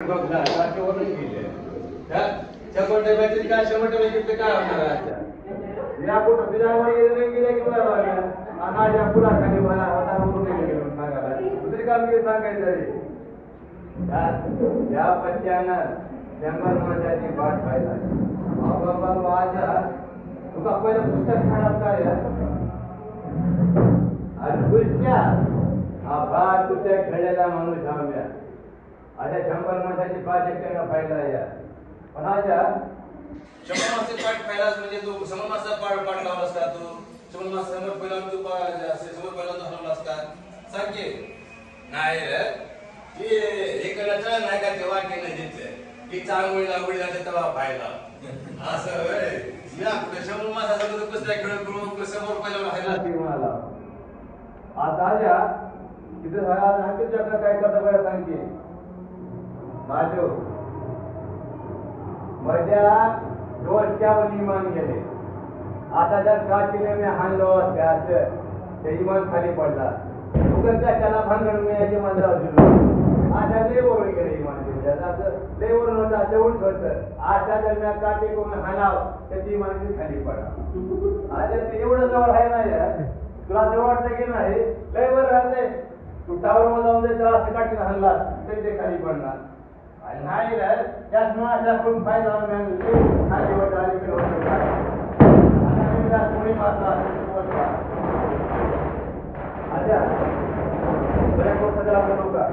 बघला त्याच्यावरून गेले त्या 100 डब्याचे काय 100 डब्याचे काय होणार आहे या कुठं फिरावर गेले की बरं अनाजा पुरा खाली मला होता म्हणून गेले सांगायला दुसरी काम की सांगायचं रे या पत्त्यानं जंगल माशाची वाट पाहिला बाबा वाजा तुका पहिलं पुस्तक खाणार काय आणि पुढच्या हा भात तुझ्या खेळलेला माणूस थांबल्या आता 100 माशाची 5 एकट्यानं पाहिला या पण आजा 100 मासे पाठ पाहिलास म्हणजे तू समोर मासा पाठ लावला असता तू समोर मासा समोर पहिला तू समोर पहिला तू हलवला असता सांग की नाही रे हे एकल्याचं नाही का तेव्हा की नाही देते की चांगली लागवडी जाते तेव्हा पाहिला असं होय या कुठे समोर मासा समोर कसं खेळ करून समोर पहिला राहिला ती म्हणाला आता आजा तिथे सगळा नाकीत जगा काय करता बरं सांग की माझो मध्या डोक्यावर इमान गेले आता जर काठीने मी हाणलो त्याचं ते इमान खाली पडला उगरच्या त्याला भांगण मिळायची माझं अजून आता लेवरून गेले इमान लेवरून होता तेवढंच होतं आता जर मी काठी करून हाणाव तर ती इमान खाली पडा आता ते एवढं जवळ आहे ना तुला जवळ वाटतं की नाही लयवर राहते तू टावर जाऊन दे त्याला असं काठीने हाणला तरी ते खाली पडणार नाही रे त्याच माशा करून फायदा खाली वाटत आली की कोणी मारला अच्छा बऱ्याच गोष्ट त्याला बनवू का